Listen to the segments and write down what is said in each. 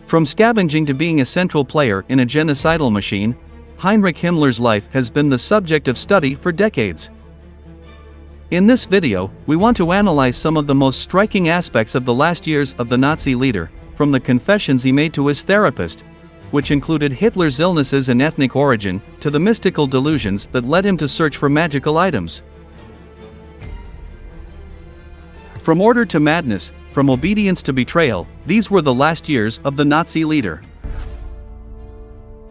From scavenging to being a central player in a genocidal machine, Heinrich Himmler's life has been the subject of study for decades. In this video, we want to analyze some of the most striking aspects of the last years of the Nazi leader, from the confessions he made to his therapist, which included Hitler's illnesses and ethnic origin, to the mystical delusions that led him to search for magical items. From order to madness, from obedience to betrayal, these were the last years of the Nazi leader.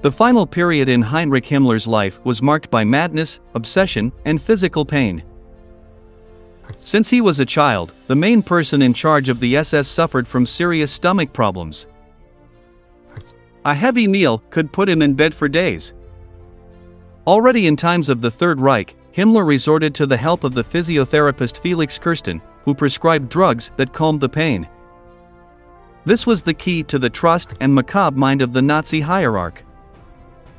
The final period in Heinrich Himmler's life was marked by madness, obsession, and physical pain. Since he was a child, the main person in charge of the SS suffered from serious stomach problems. A heavy meal could put him in bed for days. Already in times of the Third Reich, Himmler resorted to the help of the physiotherapist Felix Kirsten, who prescribed drugs that calmed the pain. This was the key to the trust and macabre mind of the Nazi hierarch.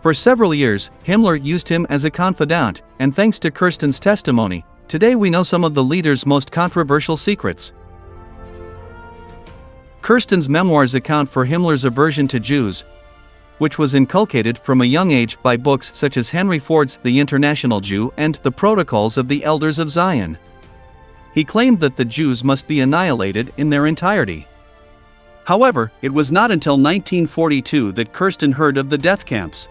For several years, Himmler used him as a confidant, and thanks to Kirsten's testimony, today we know some of the leader's most controversial secrets. Kirsten's memoirs account for Himmler's aversion to Jews, which was inculcated from a young age by books such as Henry Ford's The International Jew and The Protocols of the Elders of Zion. He claimed that the Jews must be annihilated in their entirety. However, it was not until 1942 that Kirsten heard of the death camps.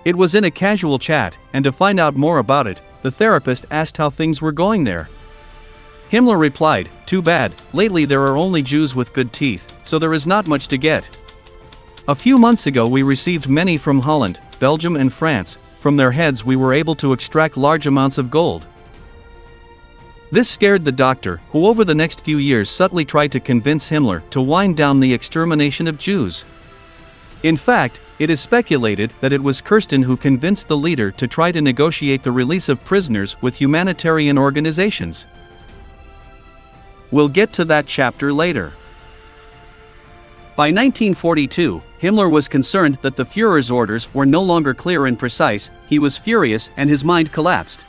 It was in a casual chat, and to find out more about it, the therapist asked how things were going there. Himmler replied, "Too bad, lately there are only Jews with good teeth, so there is not much to get. A few months ago we received many from Holland, Belgium and France. From their heads we were able to extract large amounts of gold." This scared the doctor, who over the next few years subtly tried to convince Himmler to wind down the extermination of Jews. In fact, it is speculated that it was Kirsten who convinced the leader to try to negotiate the release of prisoners with humanitarian organizations. We'll get to that chapter later. By 1942, Himmler was concerned that the Führer's orders were no longer clear and precise. He was furious and his mind collapsed.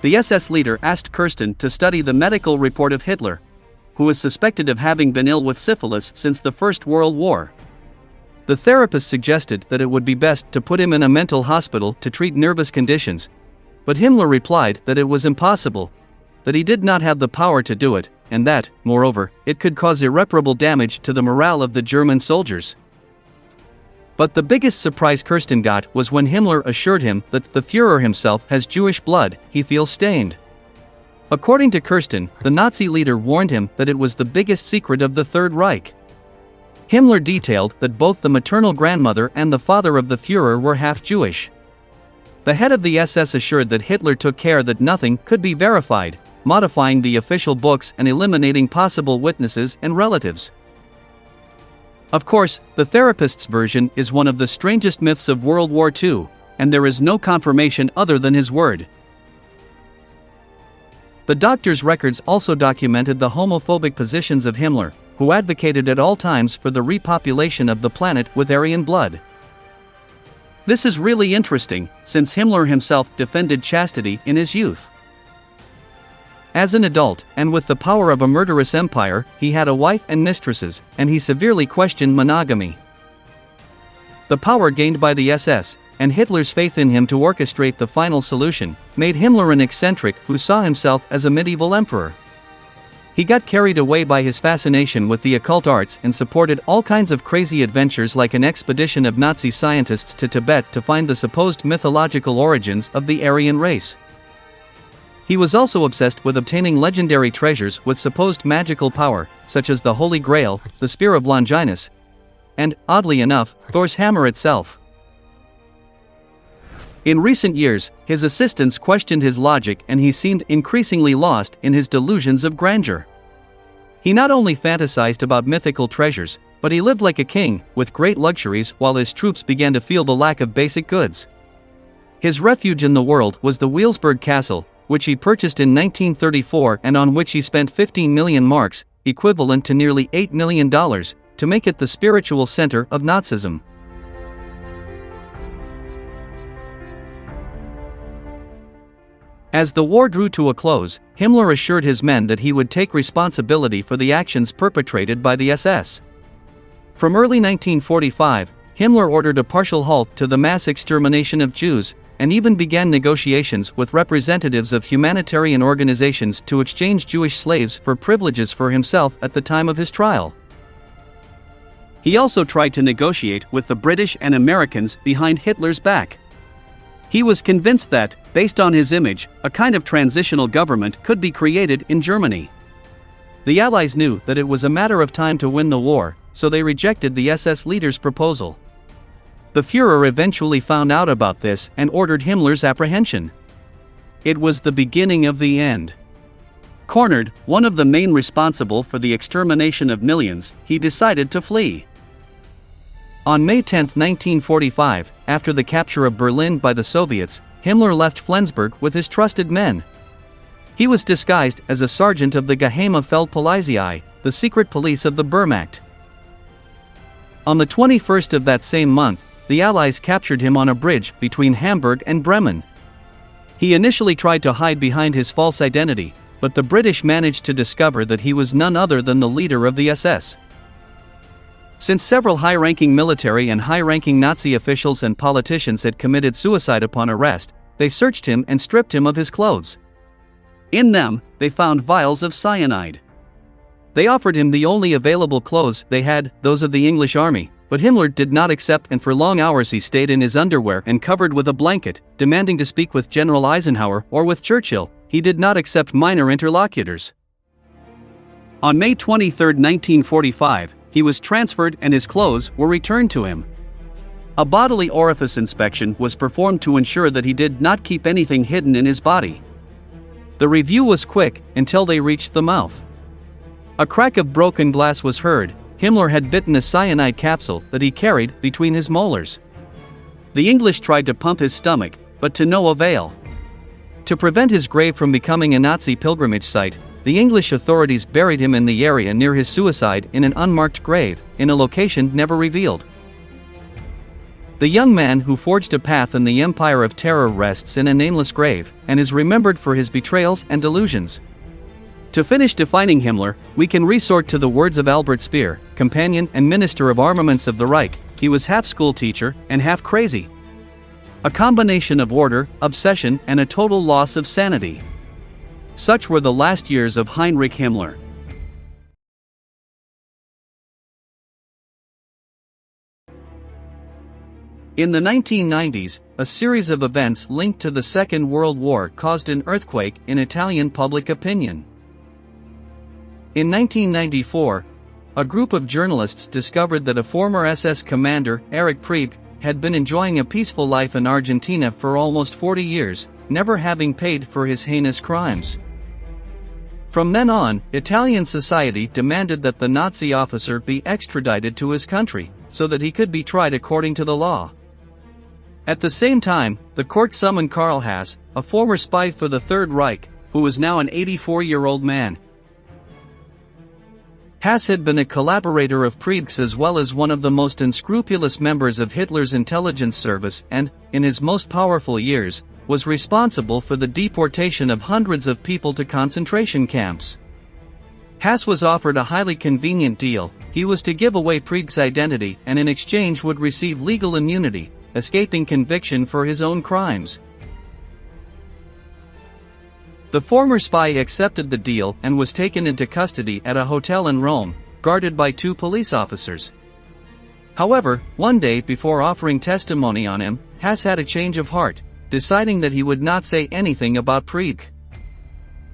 The SS leader asked Kirsten to study the medical report of Hitler, who was suspected of having been ill with syphilis since the First World War. The therapist suggested that it would be best to put him in a mental hospital to treat nervous conditions, but Himmler replied that it was impossible, that he did not have the power to do it, and that, moreover, it could cause irreparable damage to the morale of the German soldiers. But the biggest surprise Kirsten got was when Himmler assured him that the Führer himself has Jewish blood. He feels stained. According to Kirsten, the Nazi leader warned him that it was the biggest secret of the Third Reich. Himmler detailed that both the maternal grandmother and the father of the Führer were half Jewish. The head of the SS assured that Hitler took care that nothing could be verified, modifying the official books and eliminating possible witnesses and relatives. Of course, the therapist's version is one of the strangest myths of World War II, and there is no confirmation other than his word. The doctor's records also documented the homophobic positions of Himmler, who advocated at all times for the repopulation of the planet with Aryan blood. This is really interesting, since Himmler himself defended chastity in his youth. As an adult, and with the power of a murderous empire, he had a wife and mistresses, and he severely questioned monogamy. The power gained by the SS, and Hitler's faith in him to orchestrate the final solution, made Himmler an eccentric who saw himself as a medieval emperor. He got carried away by his fascination with the occult arts and supported all kinds of crazy adventures like an expedition of Nazi scientists to Tibet to find the supposed mythological origins of the Aryan race. He was also obsessed with obtaining legendary treasures with supposed magical power, such as the Holy Grail, the Spear of Longinus, and, oddly enough, Thor's hammer itself. In recent years, his assistants questioned his logic and he seemed increasingly lost in his delusions of grandeur. He not only fantasized about mythical treasures, but he lived like a king, with great luxuries while his troops began to feel the lack of basic goods. His refuge in the world was the Wilsberg Castle, which he purchased in 1934 and on which he spent 15 million marks, equivalent to nearly $8 million, to make it the spiritual center of Nazism. As the war drew to a close, Himmler assured his men that he would take responsibility for the actions perpetrated by the SS. From early 1945, Himmler ordered a partial halt to the mass extermination of Jews, and even began negotiations with representatives of humanitarian organizations to exchange Jewish slaves for privileges for himself at the time of his trial. He also tried to negotiate with the British and Americans behind Hitler's back. He was convinced that, based on his image, a kind of transitional government could be created in Germany. The Allies knew that it was a matter of time to win the war, so they rejected the SS leader's proposal. The Führer eventually found out about this and ordered Himmler's apprehension. It was the beginning of the end. Cornered, one of the main responsible for the extermination of millions, he decided to flee. On May 10, 1945, after the capture of Berlin by the Soviets, Himmler left Flensburg with his trusted men. He was disguised as a sergeant of the Geheime Feldpolizei, the secret police of the Wehrmacht. On the 21st of that same month, the Allies captured him on a bridge between Hamburg and Bremen. He initially tried to hide behind his false identity, but the British managed to discover that he was none other than the leader of the SS. Since several high-ranking military and high-ranking Nazi officials and politicians had committed suicide upon arrest, they searched him and stripped him of his clothes. In them, they found vials of cyanide. They offered him the only available clothes they had, those of the English army, but Himmler did not accept, and for long hours he stayed in his underwear and covered with a blanket, demanding to speak with General Eisenhower or with Churchill. He did not accept minor interlocutors. On May 23, 1945, he was transferred and his clothes were returned to him. A bodily orifice inspection was performed to ensure that he did not keep anything hidden in his body. The review was quick until they reached the mouth. A crack of broken glass was heard. Himmler had bitten a cyanide capsule that he carried between his molars. The English tried to pump his stomach, but to no avail. To prevent his grave from becoming a Nazi pilgrimage site, the English authorities buried him in the area near his suicide in an unmarked grave, in a location never revealed. The young man who forged a path in the Empire of Terror rests in a nameless grave, and is remembered for his betrayals and delusions. To finish defining Himmler, we can resort to the words of Albert Speer, companion and minister of armaments of the Reich. He was half schoolteacher and half crazy. A combination of order, obsession, and a total loss of sanity. Such were the last years of Heinrich Himmler. In the 1990s, a series of events linked to the Second World War caused an earthquake in Italian public opinion. In 1994, a group of journalists discovered that a former SS commander, Erich Priebke, had been enjoying a peaceful life in Argentina for almost 40 years, never having paid for his heinous crimes. From then on, Italian society demanded that the Nazi officer be extradited to his country, so that he could be tried according to the law. At the same time, the court summoned Karl Haas, a former spy for the Third Reich, who was now an 84-year-old man. Haas had been a collaborator of Priebke's as well as one of the most unscrupulous members of Hitler's intelligence service and, in his most powerful years, was responsible for the deportation of hundreds of people to concentration camps. Haas was offered a highly convenient deal. He was to give away Priebke's identity and in exchange would receive legal immunity, escaping conviction for his own crimes. The former spy accepted the deal and was taken into custody at a hotel in Rome, guarded by 2 police officers. However, one day before offering testimony on him, Haas had a change of heart, deciding that he would not say anything about Priebke.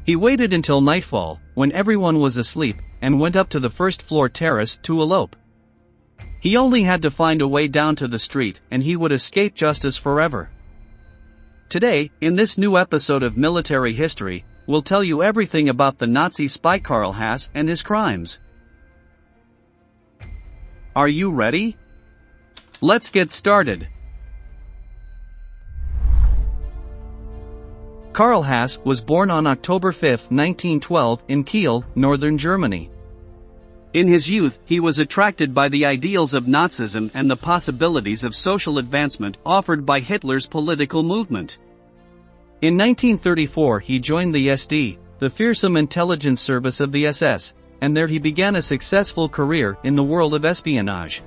He waited until nightfall, when everyone was asleep, and went up to the first-floor terrace to elope. He only had to find a way down to the street, and he would escape justice forever. Today, in this new episode of Military History, we'll tell you everything about the Nazi spy Karl Haas and his crimes. Are you ready? Let's get started. Karl Haas was born on October 5, 1912, in Kiel, northern Germany. In his youth, he was attracted by the ideals of Nazism and the possibilities of social advancement offered by Hitler's political movement. In 1934 he joined the SD, the fearsome intelligence service of the SS, and there he began a successful career in the world of espionage.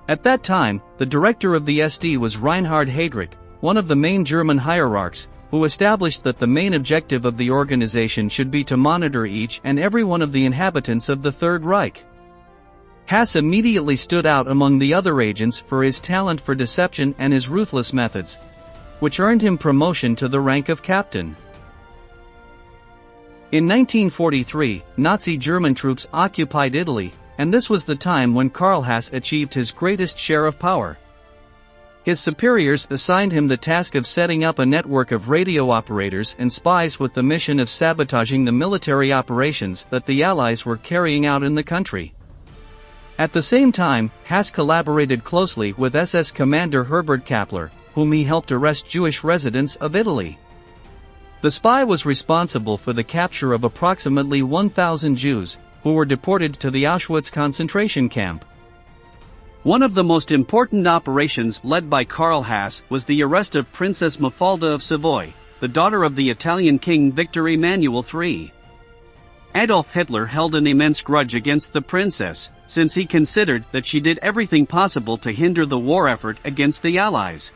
At that time, the director of the SD was Reinhard Heydrich, one of the main German hierarchs, who established that the main objective of the organization should be to monitor each and every one of the inhabitants of the Third Reich. Haas immediately stood out among the other agents for his talent for deception and his ruthless methods, which earned him promotion to the rank of captain. In 1943, Nazi German troops occupied Italy, and this was the time when Karl Haas achieved his greatest share of power. His superiors assigned him the task of setting up a network of radio operators and spies with the mission of sabotaging the military operations that the Allies were carrying out in the country. At the same time, Haas collaborated closely with SS commander Herbert Kappler, whom he helped arrest Jewish residents of Italy. The spy was responsible for the capture of approximately 1,000 Jews, who were deported to the Auschwitz concentration camp. One of the most important operations led by Karl Haas was the arrest of Princess Mafalda of Savoy, the daughter of the Italian King Victor Emmanuel III. Adolf Hitler held an immense grudge against the princess, since he considered that she did everything possible to hinder the war effort against the Allies.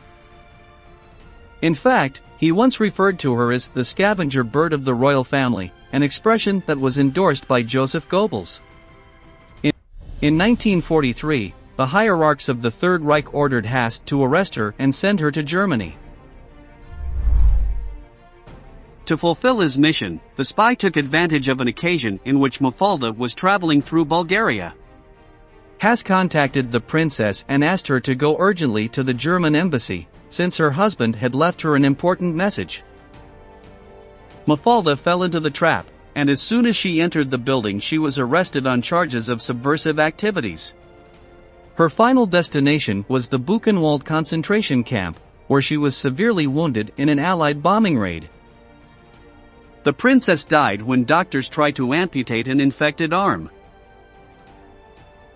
In fact, he once referred to her as the scavenger bird of the royal family, an expression that was endorsed by Joseph Goebbels. In 1943, the hierarchs of the Third Reich ordered Haas to arrest her and send her to Germany. To fulfill his mission, the spy took advantage of an occasion in which Mafalda was traveling through Bulgaria. Haas contacted the princess and asked her to go urgently to the German embassy, since her husband had left her an important message. Mafalda fell into the trap, and as soon as she entered the building she was arrested on charges of subversive activities. Her final destination was the Buchenwald concentration camp, where she was severely wounded in an Allied bombing raid. The princess died when doctors tried to amputate an infected arm.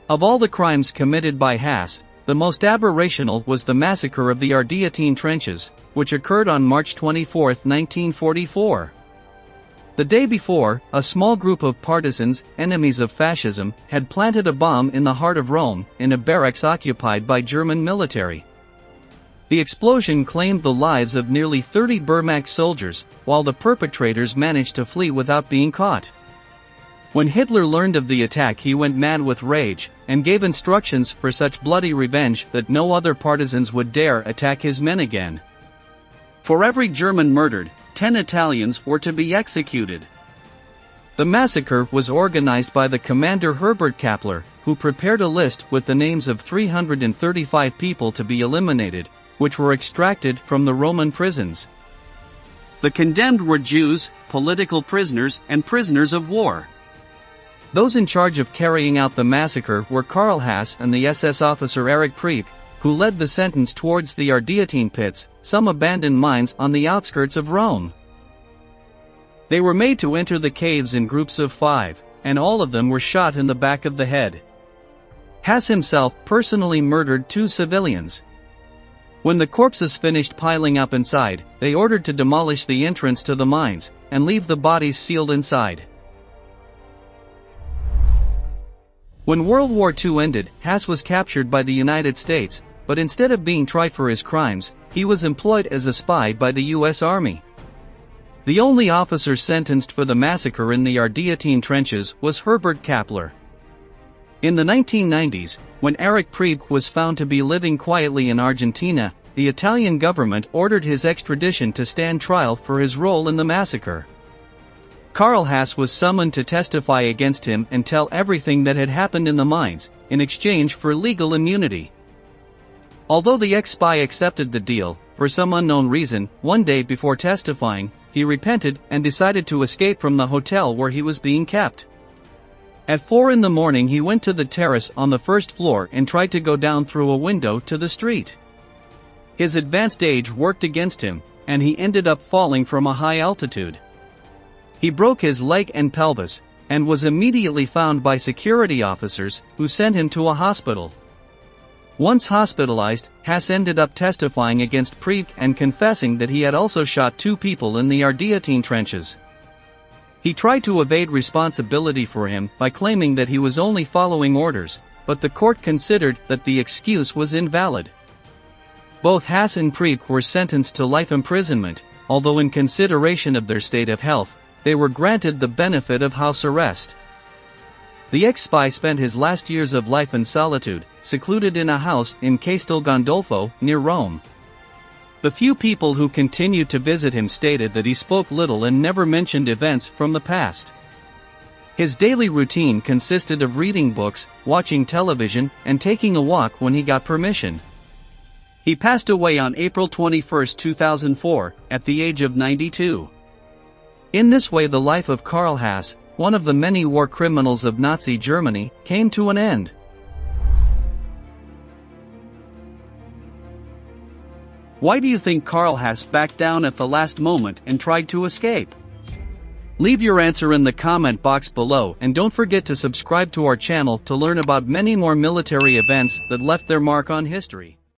Of all the crimes committed by Haas, the most aberrational was the massacre of the Ardeatine trenches, which occurred on March 24, 1944. The day before, a small group of partisans, enemies of fascism, had planted a bomb in the heart of Rome, in a barracks occupied by German military. The explosion claimed the lives of nearly 30 Wehrmacht soldiers, while the perpetrators managed to flee without being caught. When Hitler learned of the attack he went mad with rage, and gave instructions for such bloody revenge that no other partisans would dare attack his men again. For every German murdered, 10 Italians were to be executed. The massacre was organized by the commander Herbert Kappler, who prepared a list with the names of 335 people to be eliminated, which were extracted from the Roman prisons. The condemned were Jews, political prisoners, and prisoners of war. Those in charge of carrying out the massacre were Karl Haas and the SS officer Erich Priebke, who led the sentence towards the Ardeatine pits, some abandoned mines on the outskirts of Rome. They were made to enter the caves in groups of 5, and all of them were shot in the back of the head. Haas himself personally murdered 2 civilians. When the corpses finished piling up inside, they ordered to demolish the entrance to the mines, and leave the bodies sealed inside. When World War II ended, Haas was captured by the United States, but instead of being tried for his crimes, he was employed as a spy by the U.S. Army. The only officer sentenced for the massacre in the Ardeatine trenches was Herbert Kappler. In the 1990s, when Erich Priebke was found to be living quietly in Argentina, the Italian government ordered his extradition to stand trial for his role in the massacre. Karl Haas was summoned to testify against him and tell everything that had happened in the mines, in exchange for legal immunity. Although the ex-spy accepted the deal, for some unknown reason, one day before testifying, he repented and decided to escape from the hotel where he was being kept. At 4 in the morning he went to the terrace on the first floor and tried to go down through a window to the street. His advanced age worked against him, and he ended up falling from a high altitude. He broke his leg and pelvis, and was immediately found by security officers, who sent him to a hospital. Once hospitalized, Haas ended up testifying against Priebke and confessing that he had also shot 2 people in the Ardeatine trenches. He tried to evade responsibility for him by claiming that he was only following orders, but the court considered that the excuse was invalid. Both Haas and Preek were sentenced to life imprisonment, although in consideration of their state of health, they were granted the benefit of house arrest. The ex-spy spent his last years of life in solitude, secluded in a house in Castel Gandolfo, near Rome. The few people who continued to visit him stated that he spoke little and never mentioned events from the past. His daily routine consisted of reading books, watching television, and taking a walk when he got permission. He passed away on April 21, 2004, at the age of 92. In this way, the life of Karl Haas, one of the many war criminals of Nazi Germany, came to an end. Why do you think Karl Haas backed down at the last moment and tried to escape? Leave your answer in the comment box below, and don't forget to subscribe to our channel to learn about many more military events that left their mark on history.